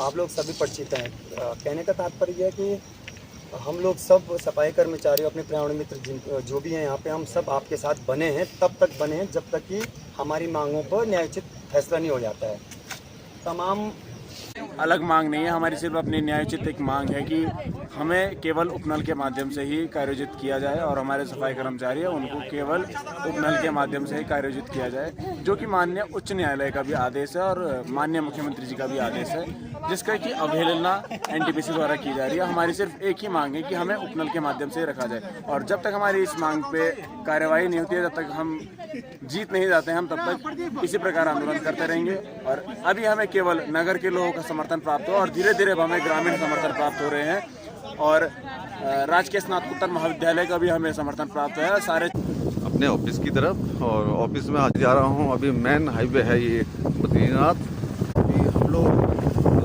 आप लोग सभी परिचित हैं। कहने का तात्पर्य है कि हम लोग सब सफाई कर्मचारी अपने पर्यावरण मित्र जो भी हैं यहाँ पे, हम सब आपके साथ बने हैं, तब तक बने हैं जब तक कि हमारी मांगों पर न्यायोचित फैसला नहीं हो जाता है। तमाम अलग मांग नहीं है हमारी, सिर्फ अपनी न्यायोचित एक मांग है कि हमें केवल उपनल के माध्यम से ही कार्योजित किया जाए और हमारे सफाई कर्मचारी हैं उनको केवल उपनल के माध्यम से ही कार्योजित किया जाए, जो कि माननीय उच्च न्यायालय का भी आदेश है और माननीय मुख्यमंत्री जी का भी आदेश है, जिसका कि अवहेलना एनटीपीसी द्वारा की जा रही है। हमारी सिर्फ एक ही मांग है कि हमें उपनल के माध्यम से ही रखा जाए, और जब तक हमारी इस मांग पे कार्यवाही नहीं होती है, जब तक हम जीत नहीं जाते हैं, हम तब तक इसी प्रकार आंदोलन करते रहेंगे। और अभी हमें केवल नगर के लोगों का समर्थन प्राप्त हो और धीरे धीरे हमें ग्रामीण समर्थन प्राप्त हो रहे हैं, और राजकीय स्नातकोत्तर महाविद्यालय का भी हमें समर्थन प्राप्त है सारे अपने ऑफिस की तरफ। और ऑफिस में आज जा रहा हूँ। अभी मेन हाईवे है ये बद्रीनाथ। अभी हम लोग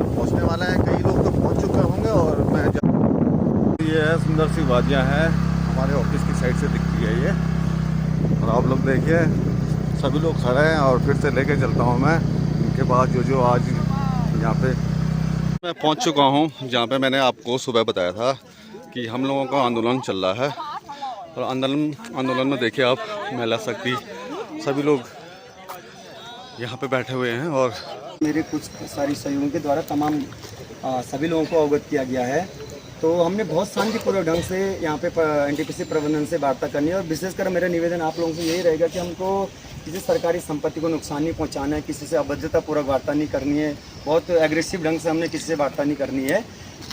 पहुँचने वाले हैं, कई लोग तो पहुँच चुके होंगे। और मैं ये है सुंदर सी वादियाँ हैं, हमारे ऑफिस की साइड से दिखती है ये। और आप लोग देखिए सभी लोग खड़े हैं और फिर से लेके चलता हूँ मैं इनके बाद जो आज यहाँ पे मैं पहुँच चुका हूँ, जहाँ पे मैंने आपको सुबह बताया था कि हम लोगों का आंदोलन चल रहा है। और आंदोलन में देखिए आप महिला शक्ति सभी लोग यहाँ पे बैठे हुए हैं। और मेरे कुछ सारी सहयोगियों के द्वारा तमाम सभी लोगों को अवगत किया गया है। तो हमने बहुत शांतिपूर्वक ढंग से यहाँ पे एनटीपीसी प्रबंधन से वार्ता करनी है। और विशेषकर मेरा निवेदन आप लोगों से यही रहेगा कि हमको किसी सरकारी संपत्ति को नुकसान नहीं पहुँचाना है, किसी से अभद्रतापूर्वक वार्ता नहीं करनी है, बहुत एग्रेसिव ढंग से हमने किसी से वार्ता नहीं करनी है।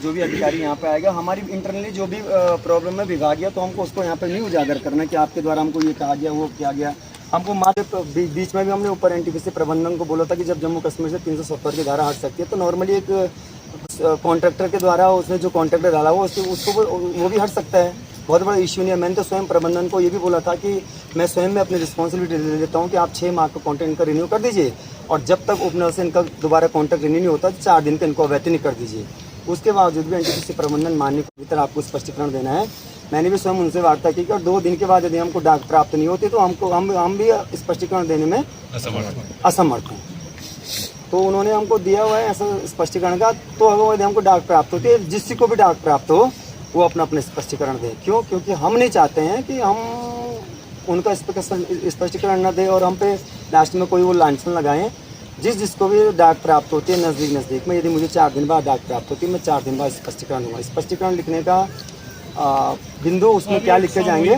जो भी अधिकारी यहाँ पे आएगा, हमारी इंटरनली जो भी प्रॉब्लम है विभागीय, तो हमको उसको यहाँ पे नहीं उजागर करना कि आपके द्वारा हमको ये कहा गया वो किया गया। हमको मात्र बीच में भी हमने ऊपर एनटीपीसी प्रबंधन को बोला था कि जब जम्मू कश्मीर से 370 की धारा हट सकती है तो नॉर्मली एक कॉन्ट्रैक्टर के द्वारा उसने जो कॉन्ट्रैक्टर डाला वो उसको वो भी हट सकता है, बहुत बड़ा इश्यू नहीं है। मैंने तो स्वयं प्रबंधन को ये भी बोला था कि मैं स्वयं में अपनी रिस्पॉन्सिबिलिटी ले लेता हूँ कि आप 6 माह का कॉन्ट्रैक्ट इनका रिन्यू कर दीजिए, और जब तक उपनल से इनका दोबारा कॉन्ट्रैक्ट रिन्यू नहीं होता 4 दिन का इनको अवैतनिक कर दीजिए। उसके बावजूद भी एनटीपीसी प्रबंधन मानने के भीतर आपको स्पष्टीकरण देना है। मैंने भी स्वयं उनसे वार्ता की और 2 दिन के बाद यदि हमको डाक प्राप्त नहीं होती तो हम भी स्पष्टीकरण देने में असमर्थ हैं। तो उन्होंने हमको दिया हुआ है ऐसा स्पष्टीकरण का, तो अगर यदि हमको डाक प्राप्त होती है, जिससे को भी डाक प्राप्त हो वो अपना स्पष्टीकरण दे। क्यों? क्योंकि हम नहीं चाहते हैं कि हम उनका स्पष्टीकरण न दें और हम पे लास्ट में कोई वो लांछन लगाएं। जिसको भी डाक प्राप्त होती है नज़दीक में, यदि मुझे 4 दिन बाद डाक प्राप्त होती है, मैं 4 दिन बाद स्पष्टीकरण दूँगा। स्पष्टीकरण लिखने का बिंदु उसमें क्या लिखे जाएंगे,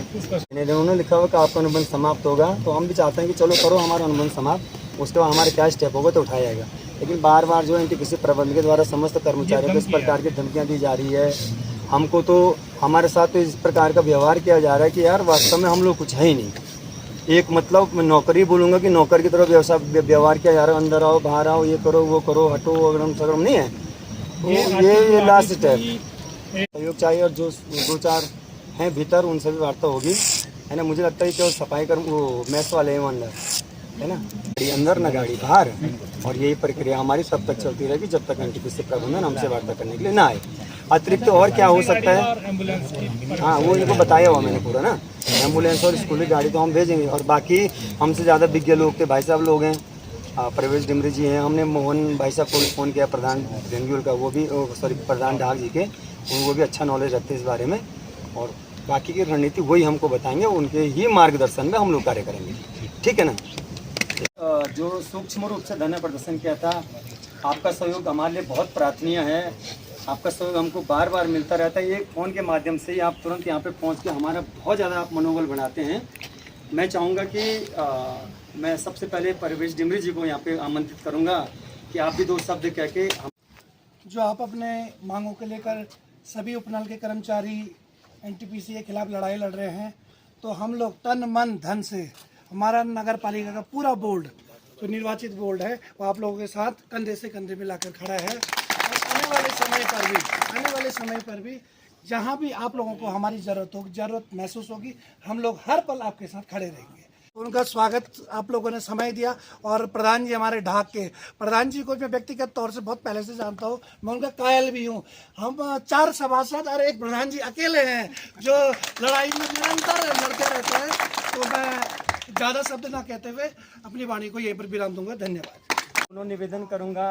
उन्होंने लिखा हुआ कि आपका अनुबंध समाप्त होगा, तो हम भी चाहते हैं कि चलो करो हमारा अनुबंध समाप्त, उसके बाद हमारे क्या स्टेप होगा तो उठाया जाएगा। लेकिन बार बार जो एनटीपीसी प्रबंधन के द्वारा समस्त कर्मचारियों को इस प्रकार की धमकियाँ दी जा रही है, हमको तो हमारे साथ तो इस प्रकार का व्यवहार किया जा रहा है कि यार वास्तव में हम लोग कुछ है ही नहीं। एक मतलब मैं नौकरी बोलूँगा कि नौकर की तरह व्यवहार किया जा रहा है, अंदर आओ बाहर आओ, ये करो वो करो, हटो अगड़म सगड़म नहीं है। तो ये लास्ट स्टेप सहयोग चाहिए। और जो 2-4 हैं भीतर उनसे भी वार्ता होगी, है ना। मुझे लगता है कि सफाई कर्म वो मैस वाले हैं अंदर, है ना, गाड़ी अंदर ना गाड़ी बाहर। और यही प्रक्रिया हमारी तब तक चलती रहेगी जब तक एनटीपीसी प्रबंधन हमसे वार्ता करने के लिए ना आए। अतिरिक्त और क्या हो सकता है, हाँ वो इनको बताया हुआ मैंने पूरा ना। एम्बुलेंस और स्कूली गाड़ी तो हम भेजेंगे। और बाकी हमसे ज़्यादा विज्ञ लोग थे, भाई साहब लोग हैं, प्रवेश डिमरी जी हैं, हमने मोहन भाई साहब को फ़ोन किया, प्रधान रेंगुल का, वो भी प्रधान डाक जी के, उनको भी अच्छा नॉलेज रखते हैं इस बारे में। और बाकी की रणनीति वही हमको बताएंगे, उनके ही मार्गदर्शन में हम लोग कार्य करेंगे, ठीक है ना। जो सूक्ष्म रूप से धरना प्रदर्शन किया था, आपका सहयोग हमारे लिए बहुत प्रार्थनीय है। आपका सहयोग हमको बार बार मिलता रहता है। एक फ़ोन के माध्यम से ही आप तुरंत यहाँ पे पहुँच के हमारा बहुत ज़्यादा आप मनोबल बढ़ाते हैं। मैं चाहूँगा कि मैं सबसे पहले परवेश डिमरी जी को यहाँ पे आमंत्रित करूँगा कि आप भी 2 शब्द कह के जो आप अपने मांगों को लेकर सभी उपनल के कर्मचारी एनटीपीसी के खिलाफ लड़ाई लड़ रहे हैं, तो हम लोग तन मन धन से, हमारा नगर पालिका का पूरा बोर्ड जो निर्वाचित बोर्ड है वो आप लोगों के साथ कंधे से कंधे मिलाकर खड़ा है। और आने वाले समय पर भी जहाँ भी आप लोगों को हमारी ज़रूरत महसूस होगी, हम लोग हर पल आपके साथ खड़े रहेंगे। उनका स्वागत आप लोगों ने समय दिया। और प्रधान जी हमारे ढाक के प्रधान जी को मैं व्यक्तिगत तौर से बहुत पहले से जानता हूँ, मैं उनका कायल भी हूँ। हम 4 सभासद और एक प्रधान जी अकेले हैं जो लड़ाई में निरंतर लड़ते रहते हैं। तो मैं ज़्यादा शब्द ना कहते हुए अपनी वाणी को यहीं पर विराम दूंगा। धन्यवाद। निवेदन करूंगा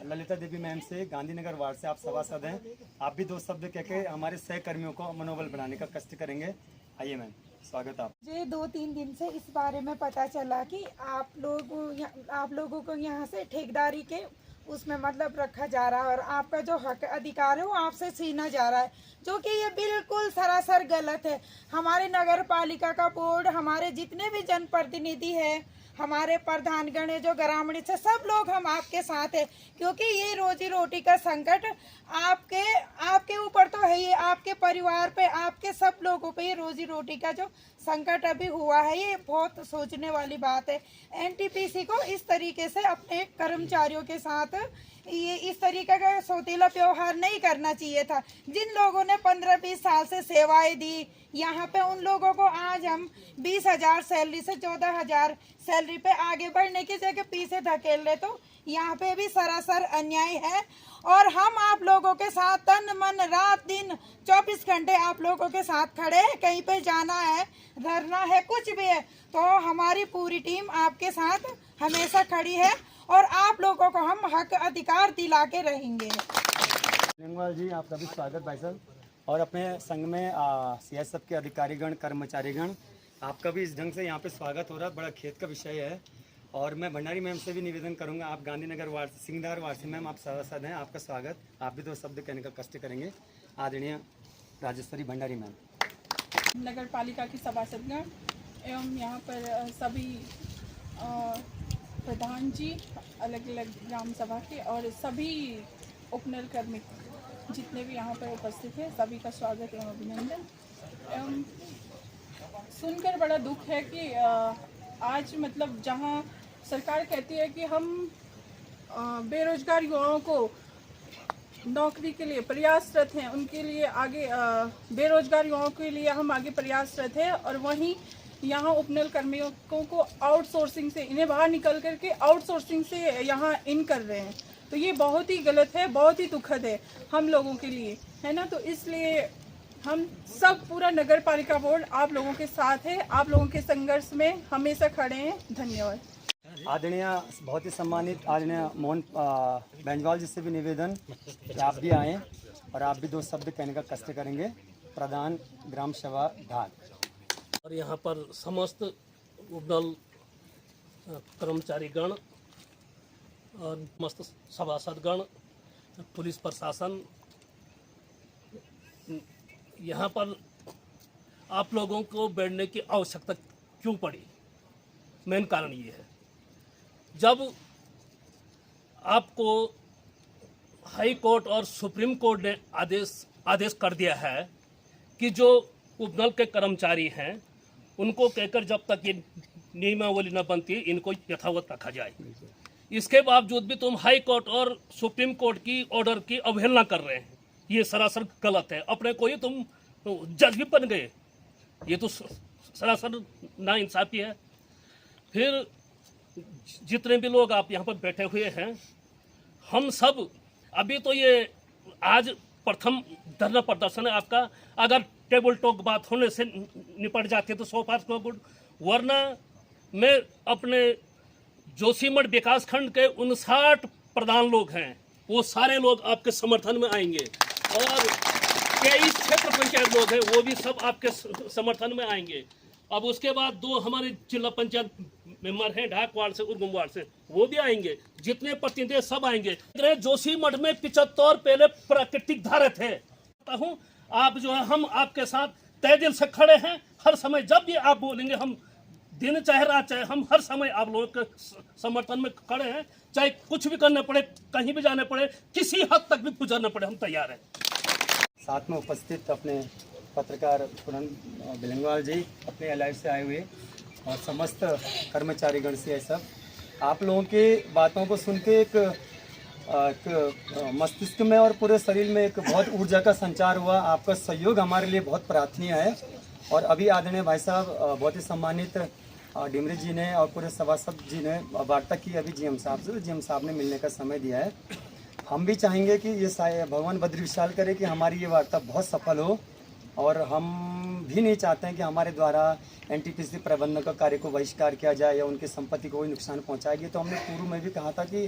ललिता देवी मैम से, गांधीनगर वार्ड से, आप सभासद हैं, आप भी 2 शब्द कह के हमारे सहकर्मियों को मनोबल बनाने का कष्ट करेंगे। आइए मैम, स्वागत आप। मुझे 2-3 दिन से इस बारे में पता चला कि आप लोगों को यहाँ से ठेकेदारी के उसमें मतलब रखा जा रहा है और आपका जो हक अधिकार है वो आपसे छीना जा रहा है, जो कि ये बिल्कुल सरासर गलत है। हमारे नगर पालिका का बोर्ड, हमारे जितने भी जनप्रतिनिधि हैं, हमारे प्रधानगण है जो ग्रामीण से, सब लोग हम आपके साथ हैं, क्योंकि ये रोजी रोटी का संकट आपके ऊपर तो है, ये आपके परिवार पे, आपके सब लोगों पे ये रोजी रोटी का जो संकट अभी हुआ है, ये बहुत सोचने वाली बात है। एनटीपीसी को इस तरीके से अपने कर्मचारियों के साथ ये इस तरीके का सौतेला व्यवहार नहीं करना चाहिए था। जिन लोगों ने 15-20 साल से सेवाएं दी यहाँ पे, उन लोगों को आज हम 20,000 सैलरी से 14,000 सैलरी पे आगे बढ़ने की जगह पीछे धकेल रहे, तो यहाँ पे भी सरासर अन्याय है। और हम आप लोगों के साथ तन मन रात दिन 24 घंटे आप लोगों के साथ खड़े हैं। कहीं पे जाना है, धरना है, कुछ भी है, तो हमारी पूरी टीम आपके साथ हमेशा खड़ी है और आप लोगों को हम हक अधिकार दिला के रहेंगे। लिंगवाल जी, आपका भी स्वागत भाई साहब, और अपने संघ में CSF के अधिकारीगण, कर्मचारीगण, आपका भी इस ढंग से यहाँ पे स्वागत हो रहा है, बड़ा खेत का विषय है। और मैं भंडारी मैम से भी निवेदन करूंगा, आप गांधीनगर वार्ड से, सिंगदार वार्ड से मैम आप सभासद हैं, आपका स्वागत, आप भी 2 शब्द कहने का कष्ट करेंगे। आदरणीय राजेश्वरी भंडारी मैम। नगर पालिका की सभासदगण एवं यहाँ पर सभी प्रधान जी, अलग अलग ग्राम सभा के, और सभी उपनल कर्मी जितने भी यहाँ पर उपस्थित हैं, सभी का स्वागत एवं अभिनंदन। एवं सुनकर बड़ा दुख है कि आज मतलब जहाँ सरकार कहती है कि हम बेरोजगार युवाओं को नौकरी के लिए प्रयासरत हैं, उनके लिए आगे बेरोजगार युवाओं के लिए हम आगे प्रयासरत हैं, और वहीं यहाँ उपनल कर्मियों को आउटसोर्सिंग से, इन्हें बाहर निकल करके आउटसोर्सिंग से यहाँ इन कर रहे हैं। तो ये बहुत ही गलत है, बहुत ही दुखद है हम लोगों के लिए, है ना। तो इसलिए हम सब, पूरा नगर पालिका बोर्ड आप लोगों के साथ है, आप लोगों के संघर्ष में हमेशा खड़े हैं। धन्यवाद। आदरणीय बहुत ही सम्मानित आदरणीय मोहन बेंजवाल जी से भी निवेदन कि आप भी आएँ और आप भी 2 शब्द कहने का कष्ट करेंगे। प्रधान ग्राम सभा ढाल। और यहाँ पर समस्त उपदल कर्मचारीगण और समस्त सभासदगण, पुलिस प्रशासन, यहाँ पर आप लोगों को बैठने की आवश्यकता क्यों पड़ी? मेन कारण ये है, जब आपको हाई कोर्ट और सुप्रीम कोर्ट ने आदेश कर दिया है कि जो उपनल के कर्मचारी हैं उनको कहकर जब तक ये नियमावली न बनती है इनको यथावत रखा जाए, इसके बावजूद भी तुम हाई कोर्ट और सुप्रीम कोर्ट की ऑर्डर की अवहेलना कर रहे हैं। ये सरासर गलत है। अपने को ही तुम जज भी बन गए, ये तो सरासर नाइंसाफी है। फिर जितने भी लोग आप यहाँ पर बैठे हुए हैं, हम सब अभी तो ये आज प्रथम धरना प्रदर्शन है आपका, अगर टेबल टॉक बात होने से निपट जाती है तो सो फार सो गुड, वरना मैं अपने जोशीमठ विकास खंड के 59 प्रधान लोग हैं, वो सारे लोग आपके समर्थन में आएंगे, और 23 क्षेत्र पंचायत लोग हैं वो भी सब आपके समर्थन में आएंगे। अब उसके बाद 2 हमारे जिला पंचायत मेंबर हैं ढाक वार्ड से, उर्गुम वार्ड से, वो भी आएंगे, जितने प्रतिनिधि सब आएंगे। जोशीमठ में 75 पहले प्राकृतिक धारा थे। आप जो है, हम आपके साथ तय दिल से खड़े हैं। हर समय जब भी आप बोलेंगे, हम दिन चाहे रात चाहे, हम हर समय आप लोगों के समर्थन में खड़े हैं। चाहे कुछ भी करना पड़े, कहीं भी जाने पड़े, किसी हद तक भी गुजरना पड़े, हम तैयार हैं। साथ में उपस्थित अपने पत्रकार पूरन बिलंगवाल जी, अपने लाइव से आए हुए, और समस्त कर्मचारीगण से है सब, आप लोगों के बातों को सुन के एक मस्तिष्क में और पूरे शरीर में एक बहुत ऊर्जा का संचार हुआ। आपका सहयोग हमारे लिए बहुत प्रार्थनीय है। और अभी आदरणीय भाई साहब, बहुत ही सम्मानित डिमरी जी ने और पूरे सभासद जी ने वार्ता की अभी जीएम साहब से, जीएम साहब ने मिलने का समय दिया है। हम भी चाहेंगे कि ये भगवान बद्र विशाल करे कि हमारी ये वार्ता बहुत सफल हो और हम भी नहीं चाहते हैं कि हमारे द्वारा एनटीपीसी प्रबंधन का कार्य को बहिष्कार किया जाए या उनकी संपत्ति को कोई नुकसान पहुंचाएगी। तो हमने पूर्व में भी कहा था कि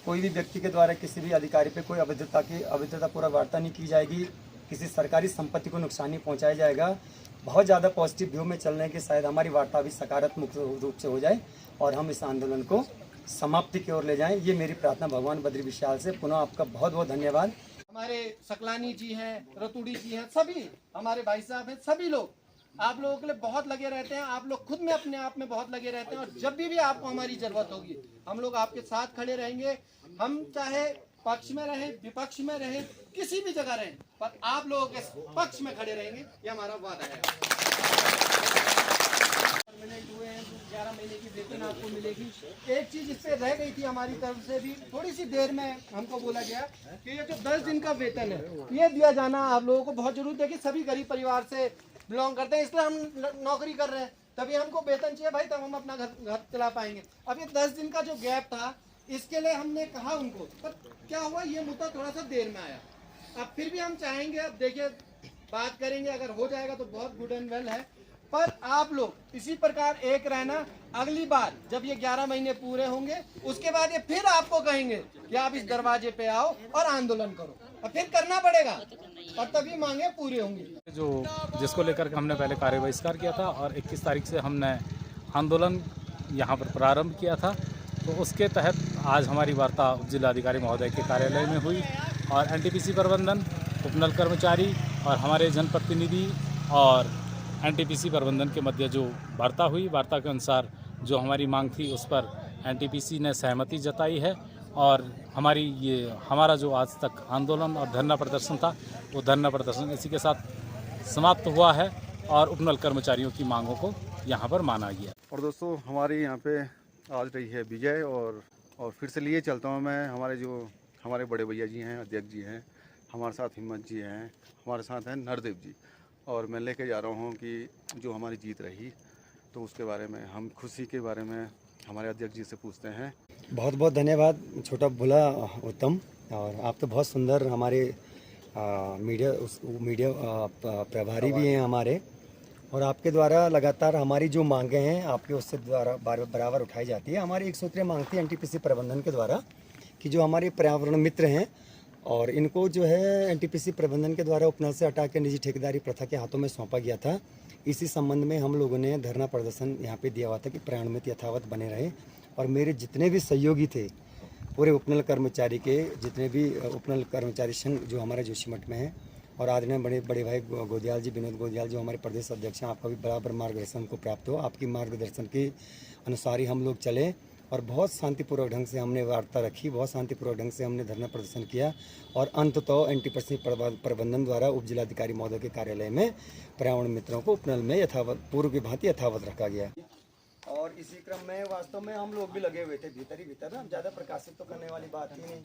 कोई भी व्यक्ति के द्वारा किसी भी अधिकारी पे कोई अभद्रतापूर्वक वार्ता नहीं की जाएगी, किसी सरकारी संपत्ति को नुकसान नहीं पहुंचाया जाएगा। बहुत ज़्यादा पॉजिटिव व्यू में चल रहे हैं कि शायद हमारी वार्ता भी सकारात्मक रूप से हो जाए और हम इस आंदोलन को समाप्ति की ओर ले जाएं। ये मेरी प्रार्थना भगवान बद्री विशाल से। पुनः आपका बहुत बहुत धन्यवाद। हमारे सकलानी जी हैं, रतुड़ी जी हैं, सभी हमारे भाई साहब हैं, सभी लोग आप लोगों के लिए बहुत लगे रहते हैं। आप लोग खुद में अपने आप में बहुत लगे रहते हैं और जब भी आपको हमारी जरूरत होगी हम लोग आपके साथ खड़े रहेंगे। हम चाहे पक्ष में रहे, विपक्ष में रहे, किसी भी जगह रहें, पर आप लोगों के पक्ष में खड़े रहेंगे, ये हमारा वादा है। परमानेंट हुए हैं, 11 महीने की वेतन आपको मिलेगी। एक चीज इस पे रह गई थी हमारी तरफ से भी, थोड़ी सी देर में हमको बोला गया कि ये जो 10 दिन का वेतन है ये दिया जाना आप लोगों को बहुत जरूरत है कि सभी गरीब परिवार से बिलोंग करते हैं, इसलिए हम नौकरी कर रहे हैं, तभी हमको वेतन चाहिए भाई, तब हम अपना घर चला पाएंगे। अब ये 10 दिन का जो गैप था इसके लिए हमने कहा उनको, पर क्या हुआ ये मुद्दा थोड़ा सा देर में आया। अब फिर भी हम चाहेंगे, अब देखिए बात करेंगे, अगर हो जाएगा तो बहुत गुड एंड वेल है, पर आप लोग इसी प्रकार एक रहना। अगली बार जब ये 11 महीने पूरे होंगे उसके बाद ये फिर आपको कहेंगे कि आप इस दरवाजे पे आओ और आंदोलन करो, और फिर करना पड़ेगा और तभी मांगे पूरी होंगी। जो जिसको लेकर के हमने पहले कार्य बहिष्कार किया था और 21 तारीख से हमने आंदोलन यहाँ पर प्रारंभ किया था, तो उसके तहत आज हमारी वार्ता जिलाधिकारी महोदय के कार्यालय में हुई और एनटीपीसी प्रबंधन, उपनल कर्मचारी और हमारे जनप्रतिनिधि और एनटीपीसी प्रबंधन के मध्य जो वार्ता हुई, वार्ता के अनुसार जो हमारी मांग थी उस पर एनटीपीसी ने सहमति जताई है और हमारा जो आज तक आंदोलन और धरना प्रदर्शन था वो धरना प्रदर्शन इसी के साथ समाप्त हुआ है और उपनल कर्मचारियों की मांगों को यहाँ पर माना गया। और दोस्तों हमारी यहाँ पे आज रही है विजय और फिर से लिए चलता हूँ मैं। हमारे बड़े भैया जी हैं, अध्यक्ष जी हैं, हमारे साथ हिम्मत जी हैं, हमारे साथ हैं नरदेव जी, और मैं लेके जा रहा हूँ कि जो हमारी जीत रही तो उसके बारे में, हम खुशी के बारे में हमारे अध्यक्ष जी से पूछते हैं। बहुत बहुत धन्यवाद छोटा भोला उत्तम, और आप तो बहुत सुंदर हमारे मीडिया प्रभारी भी हैं हमारे, और आपके द्वारा लगातार हमारी जो मांगें हैं आपके उससे द्वारा बराबर उठाई जाती है। हमारी एक सूत्रीय मांग थी एनटीपीसी प्रबंधन के द्वारा कि जो हमारे पर्यावरण मित्र हैं और इनको जो है एनटीपीसी प्रबंधन के द्वारा उपनल से हटा के निजी ठेकेदारी प्रथा के हाथों में सौंपा गया था। इसी संबंध में हम लोगों ने धरना प्रदर्शन यहाँ पे दिया हुआ था कि पर्यावरण मित्र यथावत बने रहे, और मेरे जितने भी सहयोगी थे पूरे उपनल कर्मचारी के, जितने भी उपनल कर्मचारी संघ जो हमारे जोशीमठ में है, और आदरणीय बड़े भाई गोदियाल जी, विनोद गोदियाल जो हमारे प्रदेश अध्यक्ष हैं, आपका भी बराबर मार्गदर्शन को प्राप्त हो। आपकी मार्गदर्शन के अनुसार ही हम लोग चले और बहुत शांतिपूर्वक ढंग से हमने वार्ता रखी, बहुत शांतिपूर्वक ढंग से हमने धरना प्रदर्शन किया, और अंततः एनटीपीसी प्रबंधन द्वारा उप जिलाधिकारी महोदय के कार्यालय में पर्यावरण मित्रों को उपनल में यथावत पूर्व की भांति यथावत रखा गया। और इसी क्रम में वास्तव में हम लोग भी लगे हुए थे भीतर ही भीतर ना, ज़्यादा प्रकाशित तो करने वाली बात ही नहीं,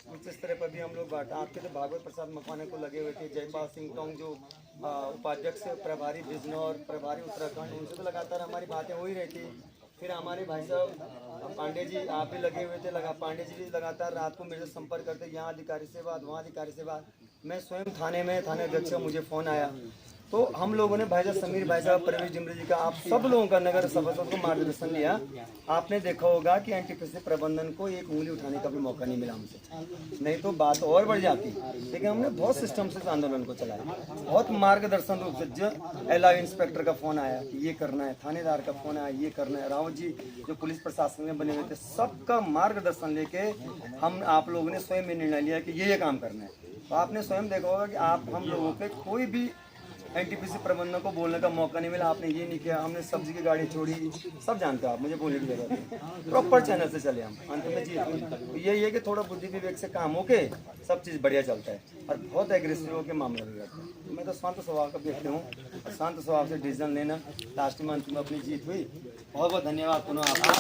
कुछ इस तरह पर भी हम लोग बांटा। आपके तो भागवत प्रसाद मकवाने को लगे हुए थे, जयपाल सिंह टोंग जो उपाध्यक्ष प्रभारी बिजनौर, प्रभारी उत्तराखंड, उनसे तो लगातार हमारी बातें हो ही रही थी। फिर हमारे भाई साहब पांडे जी आप भी लगे हुए थे, पांडे जी भी लगातार रात को मेरे से संपर्क करते, यहाँ अधिकारी से बात, वहाँ अधिकारी से बात। मैं स्वयं थाने अध्यक्ष का मुझे फ़ोन आया, तो हम लोगों ने भाई साहब समीर भाई साहब, परवेश डिमरी जी का, आप सब लोगों का नगर सभासद को मार्गदर्शन लिया। आपने देखा होगा कि एनटीपीसी प्रबंधन को एक उंगली उठाने का भी मौका नहीं मिला हमसे, नहीं तो बात और बढ़ जाती। लेकिन हमने बहुत सिस्टम से आंदोलन को चलाया, बहुत मार्गदर्शन रूप से। जो एलआई इंस्पेक्टर का फ़ोन आया कि ये करना है, थानेदार का फ़ोन आया ये करना है, रावत जी जो पुलिस प्रशासन में बने हुए थे, सबका मार्गदर्शन लेके आप लोगों ने स्वयं में निर्णय लिया कि ये काम करना है। तो आपने स्वयं देखा होगा कि हम लोगों पे कोई भी एनटीपीसी प्रबंधन को बोलने का मौका नहीं मिला। आपने ये नहीं किया, हमने सब्जी की गाड़ी छोड़ी, सब जानते हो आप, मुझे बोलने की जरूरत नहीं, प्रॉपर चैनल से चले हम, अंत में जीत हुई। यही है कि थोड़ा बुद्धि विवेक से काम होके सब चीज़ बढ़िया चलता है, और बहुत एग्रेसिव होकर मामला भी रहता है। मैं तो शांत स्वभाव का व्यक्ति हूँ, शांत स्वभाव से डिसीजन लेना, लास्ट में अंत में अपनी जीत हुई। बहुत बहुत धन्यवाद पुनः आपका।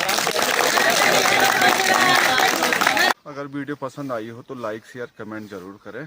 अगर वीडियो पसंद आई हो तो लाइक शेयर कमेंट जरूर करें।